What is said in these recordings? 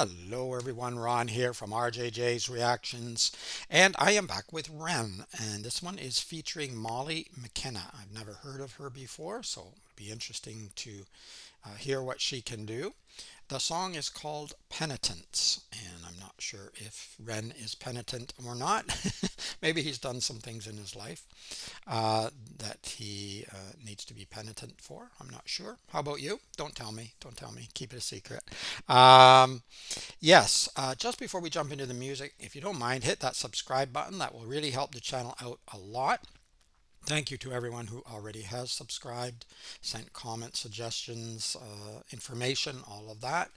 Hello everyone, Ron here from RJJ's Reactions, and I am back with Ren, and this one is featuring Molly McKinna. I've never heard of her before, so it'll be interesting to hear what she can do. The song is called Penitence, and I'm not sure if Ren is penitent or not. Maybe he's done some things in his life that he needs to be penitent for. I'm not sure. How about you? Don't tell me. Don't tell me. Keep it a secret. Um, yes, just before we jump into the music, if you don't mind, hit that subscribe button. That will really help the channel out a lot. Thank you to everyone who already has subscribed, sent comments, suggestions, information, all of that.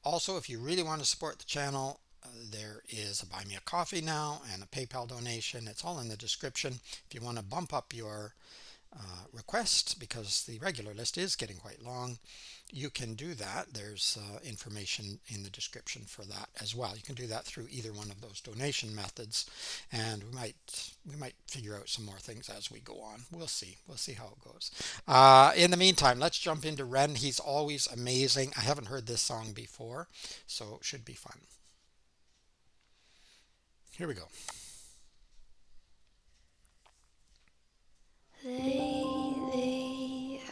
Also, if you really want to support the channel, there is a Buy Me a Coffee now and a PayPal donation. It's all in the description. If you want to bump up your requests because the regular list is getting quite long, you can do that. There's information in the description for that as well. You can do that through either one of those donation methods, and we might figure out some more things as we go on. We'll see how it goes. In the meantime, let's jump into Ren. He's always amazing. I haven't heard this song before, so it should be fun. Here we go. Lately,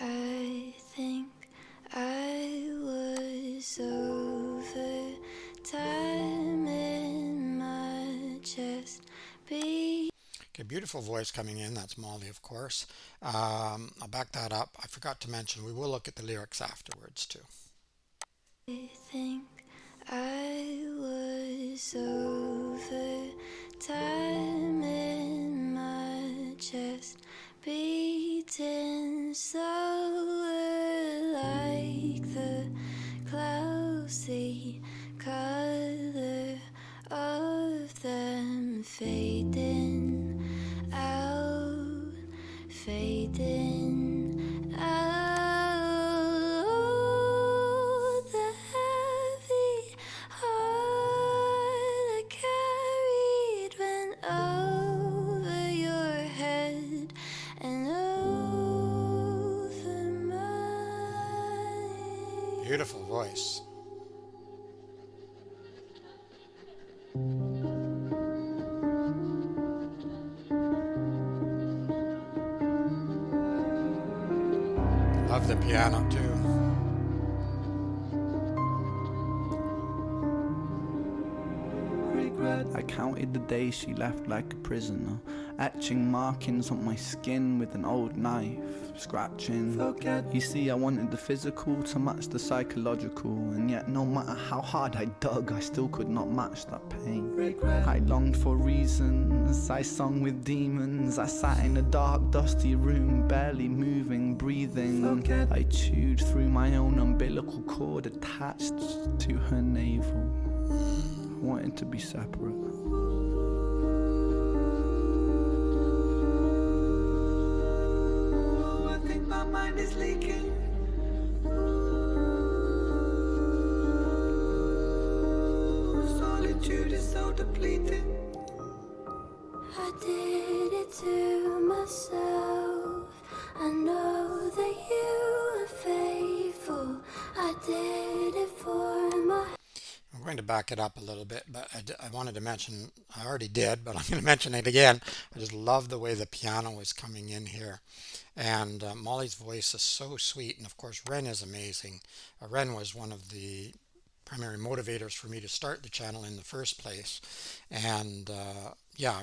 I think I was over time in my chest. Okay, beautiful voice coming in. That's Molly, of course. I'll back that up. I forgot to mention we will look at the lyrics afterwards too. I think I was over time in my chest, beating slower like the clouds, the color of them fading out, fading out. The heavy heart I carried went over your head and over mine. Beautiful voice. Love the piano too. I counted the days she left like a prisoner, etching markings on my skin with an old knife, scratching. You see, I wanted the physical to match the psychological, and yet no matter how hard I dug, I still could not match that pain. I longed for reasons, I sung with demons, I sat in a dark, dusty room, barely moving, breathing. I chewed through my own umbilical cord attached to her navel, wanting to be separate. I think my mind is leaking. Solitude is so depleting. I did it to myself. I know that you are faithful. I did it for my. I'm going to back it up a little bit, but I wanted to mention, I already did, but I'm going to mention it again. I just love the way the piano is coming in here. And Molly's voice is so sweet. And of course, Ren is amazing. Ren was one of the primary motivators for me to start the channel in the first place. And yeah,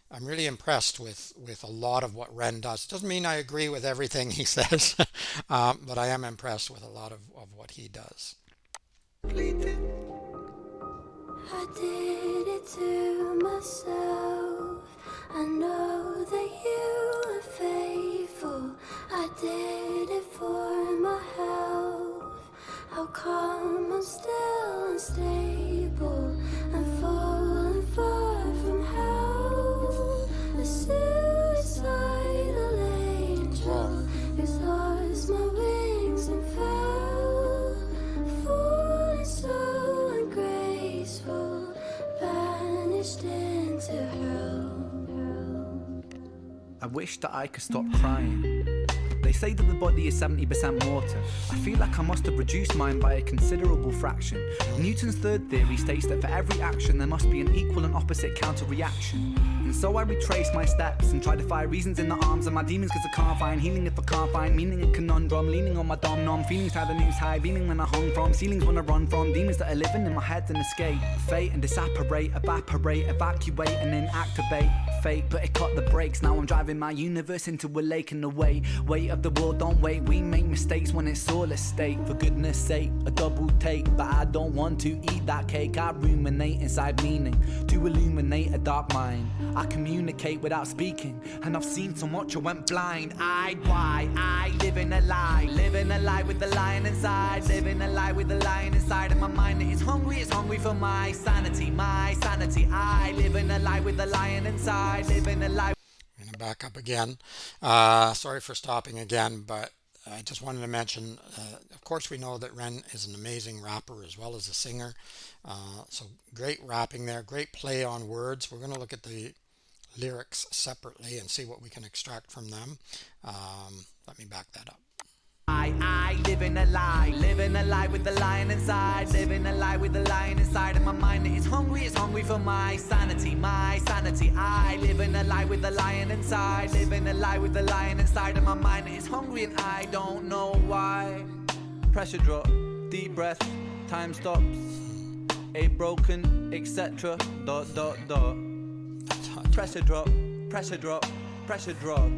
I'm really impressed with a lot of what Ren does. Doesn't mean I agree with everything he says, but I am impressed with a lot of what he does. I did it to myself. I know that you are faithful. I did it for my health. How come I'm still unstable and falling far from help? The suicidal angel who's lost my wings and fell, falling so ungraceful, vanished into hell. I wish that I could stop crying. They say that the body is 70% water. I feel like I must have reduced mine by a considerable fraction. Newton's third theory states that for every action there must be an equal and opposite counter-reaction. And so I retrace my steps and try to find reasons in the arms of my demons, cause I can't find healing if I can't find meaning in conundrum. Leaning on my dom nom, feelings how the news high, beaming when I hung from, ceilings when I run from, demons that are living in my head and escape. Fate and disapparate, evaporate, evacuate and then activate. Fate, but it cut the brakes. Now I'm driving my universe into a lake in the way. Weight of the world, don't wait. We make mistakes when it's all a state. For goodness sake, a double take. But I don't want to eat that cake. I ruminate inside meaning to illuminate a dark mind. I communicate without speaking, and I've seen so much I went blind-eyed. Why? I live in a lie with the lion inside. Living a lie with the lion inside of my mind. It's hungry for my sanity, my sanity. I live in a lie with the lion inside. Living a lie. I'm going to back up again. Sorry for stopping again, but I just wanted to mention, of course, we know that Ren is an amazing rapper as well as a singer. So great rapping there, great play on words. We're going to look at the lyrics separately and see what we can extract from them. Let me back that up. I live in a lie with the lion inside. Living a lie with the lion inside of my mind. It's hungry for my sanity, my sanity. I live in a lie with the lion inside. Living a lie with the lion inside of my mind. It's hungry and I don't know why. Pressure drop, deep breath, time stops. A broken, etc. Dot dot dot. Pressure drop, pressure drop, pressure drop.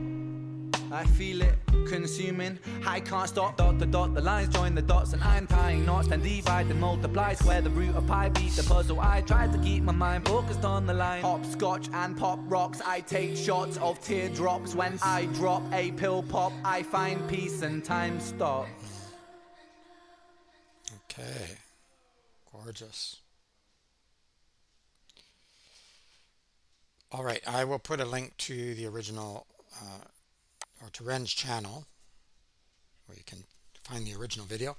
I feel it consuming. I can't stop. Dot to dot. The lines join the dots, and I'm tying knots. And divide and multiply. Square the root of pi. Beat the puzzle. I try to keep my mind focused on the line. Hopscotch and pop rocks. I take shots of teardrops. When I drop a pill pop, I find peace and time stops. Okay, gorgeous. All right, I will put a link to the original or to Ren's channel where you can find the original video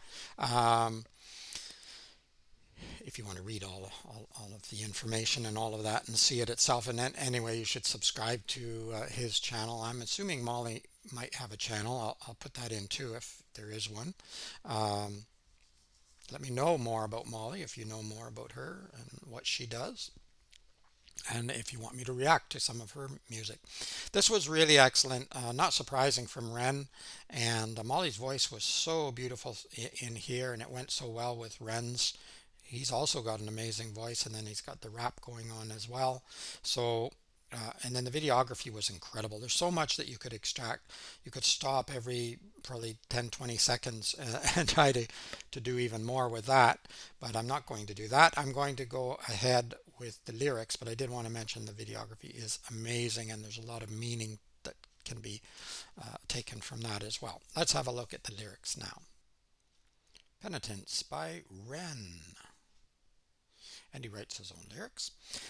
if you want to read all of the information and all of that and see it itself. And then anyway, you should subscribe to his channel. I'm assuming Molly might have a channel. I'll put that in too if there is one. Let me know more about Molly if you know more about her and what she does, and if you want me to react to some of her music. This was really excellent, not surprising from Ren, and Molly's voice was so beautiful in here, and it went so well with Ren's. He's also got an amazing voice, and then he's got the rap going on as well. So and then the videography was incredible. There's so much that you could extract. You could stop every probably 10-20 seconds and try to do even more with that, but I'm not going to do that. I'm going to go ahead with the lyrics, but I did want to mention the videography is amazing, and there's a lot of meaning that can be taken from that as well. Let's have a look at the lyrics now. Penitence by Ren. And he writes his own lyrics.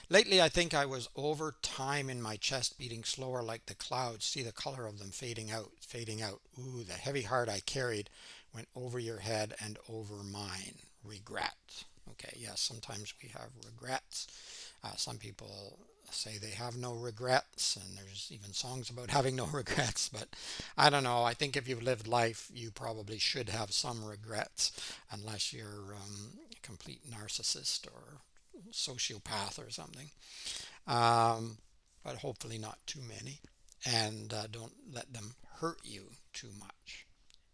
Lately I think I was over time in my chest beating slower like the clouds. See the color of them fading out, fading out. Ooh, the heavy heart I carried went over your head and over mine. Regret. Okay, yes, sometimes we have regrets. Some people say they have no regrets, and there's even songs about having no regrets, but I don't know. I think if you've lived life, you probably should have some regrets, unless you're a complete narcissist or sociopath or something. But hopefully not too many, and don't let them hurt you too much.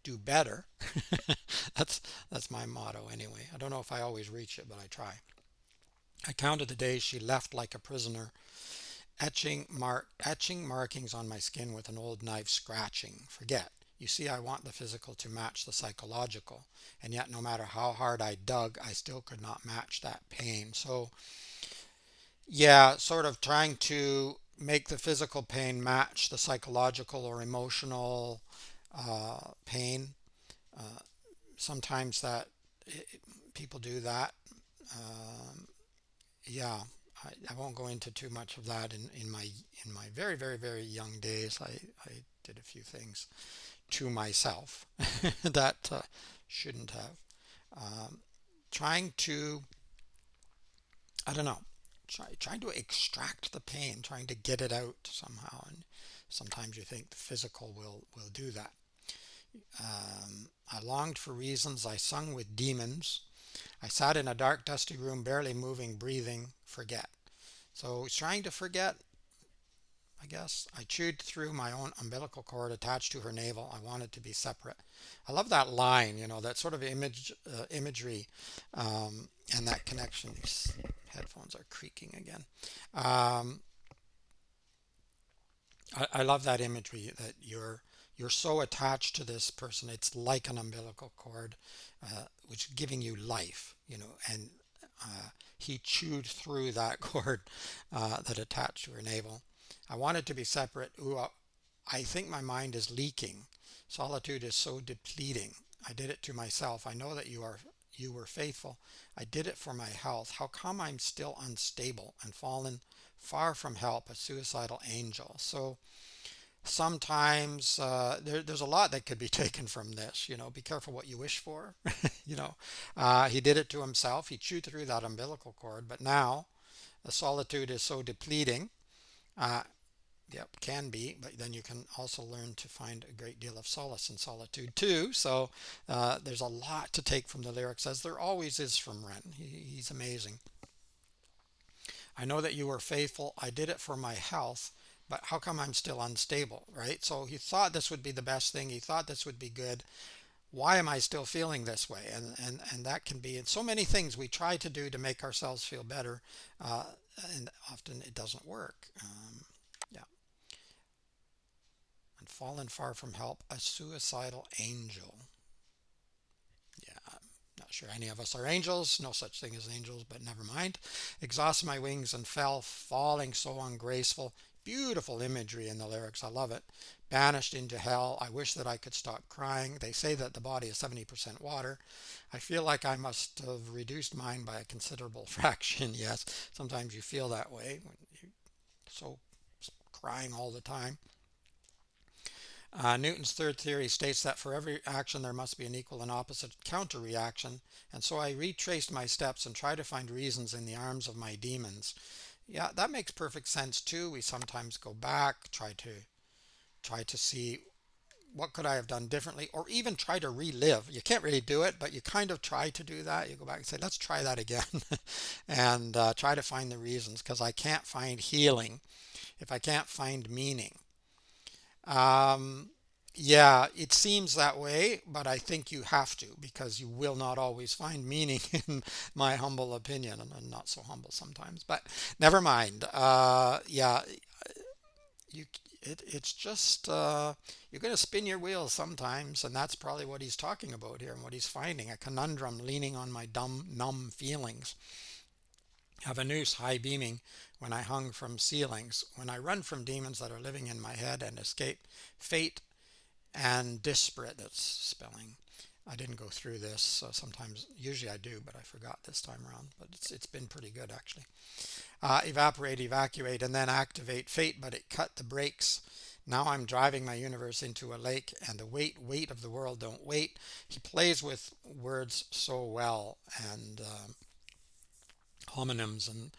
Do better. That's my motto anyway. I don't know if I always reach it, but I try. I counted the days she left like a prisoner, etching markings on my skin with an old knife, scratching. Forget. You see, I want the physical to match the psychological, and yet no matter how hard I dug, I still could not match that pain. So yeah, sort of trying to make the physical pain match the psychological or emotional pain. Sometimes that people do that. Yeah, I won't go into too much of that. In my very very very young days, I did a few things to myself that shouldn't have. Trying to, I don't know, trying to extract the pain, trying to get it out somehow, and sometimes you think the physical will do that. I longed for reasons. I sung with demons. I sat in a dark, dusty room, barely moving, breathing, forget. So he's trying to forget, I guess. I chewed through my own umbilical cord attached to her navel. I wanted to be separate. I love that line, that sort of imagery, and that connection. These headphones are creaking again. Um, I love that imagery that you're so attached to this person. It's like an umbilical cord, which is giving you life, and he chewed through that cord that attached to her navel. I wanted to be separate. Ooh, I think my mind is leaking. Solitude is so depleting. I did it to myself. I know that you were faithful. I did it for my health. How come I'm still unstable and fallen far from help, a suicidal angel? So sometimes there's a lot that could be taken from this. Be careful what you wish for. He did it to himself. He chewed through that umbilical cord, but now the solitude is so depleting. Uh, Yep, can be, but then you can also learn to find a great deal of solace in solitude too. So there's a lot to take from the lyrics, as there always is from Ren. He's amazing. I know that you were faithful. I did it for my health, but how come I'm still unstable, right? So he thought this would be the best thing. He thought this would be good. Why am I still feeling this way? And that can be in so many things we try to do to make ourselves feel better, uh, and often it doesn't work. Yeah. And fallen far from help, a suicidal angel. Yeah, I'm not sure any of us are angels, no such thing as angels, but never mind. Exhausted my wings and fell, falling so ungraceful. Beautiful imagery in the lyrics, I love it. Banished into hell, I wish that I could stop crying. They say that the body is 70% water. I feel like I must have reduced mine by a considerable fraction. Yes, sometimes you feel that way when you're so crying all the time. Newton's third theory states that for every action there must be an equal and opposite counter reaction, and so I retraced my steps and tried to find reasons in the arms of my demons. Yeah, that makes perfect sense too. We sometimes go back, try to see what could I have done differently, or even try to relive. You can't really do it, but you kind of try to do that. You go back and say, let's try that again, and try to find the reasons, because I can't find healing if I can't find meaning. Um, yeah, it seems that way, but I think you have to, because you will not always find meaning, in my humble opinion, and I'm not so humble sometimes. But never mind. Yeah, you. It's just you're going to spin your wheels sometimes, and that's probably what he's talking about here, and what he's finding, a conundrum, leaning on my dumb, numb feelings. Have a noose high beaming when I hung from ceilings, when I run from demons that are living in my head and escape fate and disparate. That's spelling. I didn't go through this, so sometimes, usually I do, but I forgot this time around. But it's been pretty good actually. Evaporate, evacuate, and then activate fate, but it cut the brakes. Now I'm driving my universe into a lake, and the weight of the world don't wait. He plays with words so well, and homonyms, and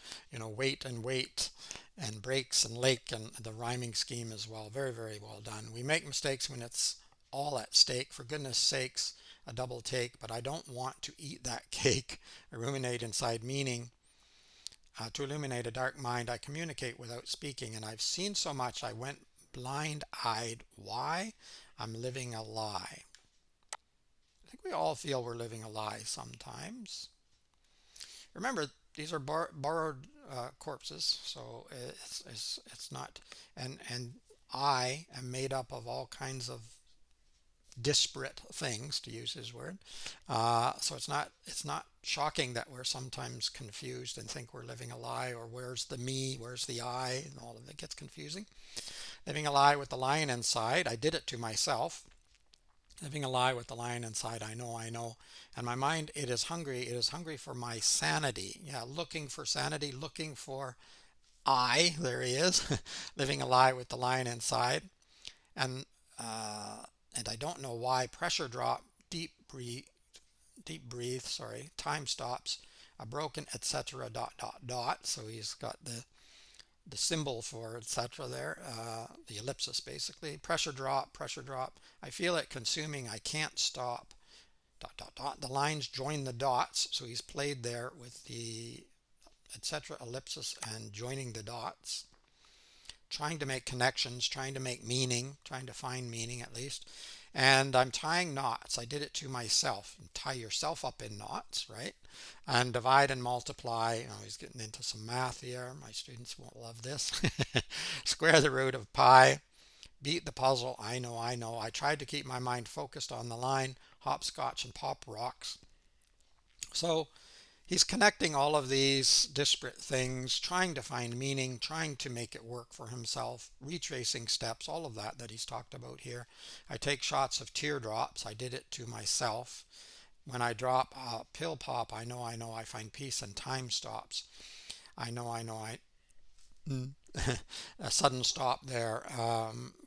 weight and weight, and breaks and lake, and the rhyming scheme as well. Very, very well done. We make mistakes when it's all at stake. For goodness sakes, a double take, but I don't want to eat that cake. I ruminate inside meaning. To illuminate a dark mind, I communicate without speaking, and I've seen so much I went blind-eyed. Why? I'm living a lie. I think we all feel we're living a lie sometimes. Remember, these are borrowed corpses, so it's not, and I am made up of all kinds of disparate things, to use his word. So it's not shocking that we're sometimes confused and think we're living a lie, or where's the me, where's the I, and all of it gets confusing. Living a lie with the lion inside. I did it to myself. Living a lie with the lion inside. I know, I know. And my mind, it is hungry. It is hungry for my sanity. Yeah, looking for sanity, looking for I. There he is. Living a lie with the lion inside. And uh, and I don't know why. Pressure drop, deep breathe. Sorry. Time stops. A broken, etc. Dot dot dot. So he's got the the symbol for etc. there, the ellipsis basically. Pressure drop, pressure drop. I feel it consuming. I can't stop. Dot, dot, dot. The lines join the dots. So he's played there with the etc. ellipsis and joining the dots. Trying to make connections, trying to make meaning, trying to find meaning at least. And I'm tying knots. I did it to myself. Tie yourself up in knots, right? And divide and multiply. You know, he's getting into some math here. My students won't love this. Square the root of pi. Beat the puzzle. I know, I know. I tried to keep my mind focused on the line. Hopscotch and pop rocks. So he's connecting all of these disparate things, trying to find meaning, trying to make it work for himself, retracing steps, all of that he's talked about here. I take shots of teardrops. I did it to myself. When I drop a pill pop, I know, I find peace and time stops. I know, a sudden stop there.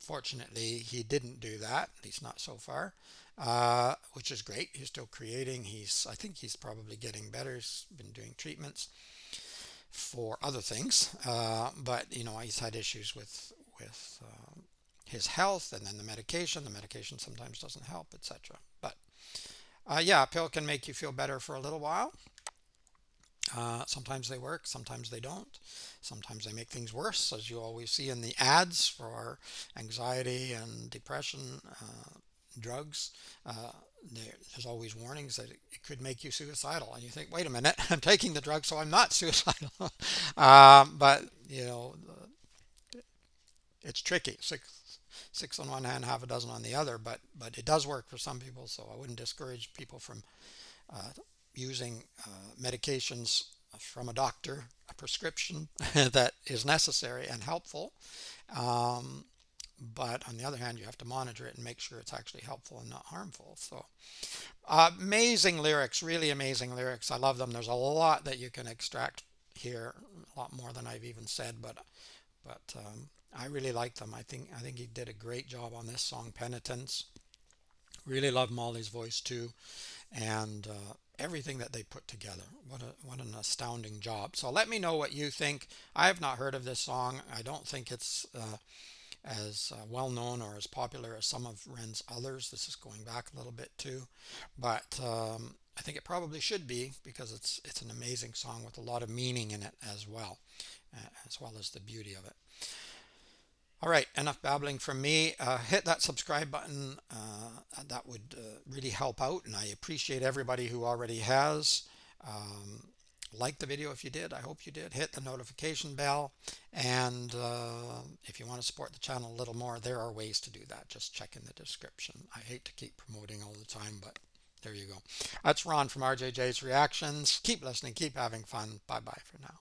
Fortunately, he didn't do that, at least not so far, which is great. He's still creating. I think he's probably getting better. He's been doing treatments for other things, but he's had issues with his health, and then the medication. The medication sometimes doesn't help, etc. But yeah, a pill can make you feel better for a little while. Sometimes they work, sometimes they don't. Sometimes they make things worse, as you always see in the ads for anxiety and depression drugs. There's always warnings that it could make you suicidal, and you think, wait a minute, I'm taking the drug, so I'm not suicidal. But it's tricky. Six on one hand, half a dozen on the other. But it does work for some people, so I wouldn't discourage people from uh, using medications from a doctor, a prescription that is necessary and helpful. Um, but on the other hand, you have to monitor it and make sure it's actually helpful and not harmful. So amazing lyrics, really amazing lyrics. I love them. There's a lot that you can extract here, a lot more than I've even said, but I really like them. I think he did a great job on this song, Penitence. Really love Molly's voice too, and everything that they put together. What an astounding job. So let me know what you think. I have not heard of this song. I don't think it's as well known or as popular as some of Ren's others. This is going back a little bit too, but I think it probably should be because it's an amazing song with a lot of meaning in it as well as the beauty of it. All right, enough babbling from me. Hit that subscribe button. That would really help out, and I appreciate everybody who already has. Like the video if you did. I hope you did. Hit the notification bell, and if you want to support the channel a little more, there are ways to do that. Just check in the description. I hate to keep promoting all the time, but there you go. That's Ron from RJJ's Reactions. Keep listening, keep having fun. Bye bye for now.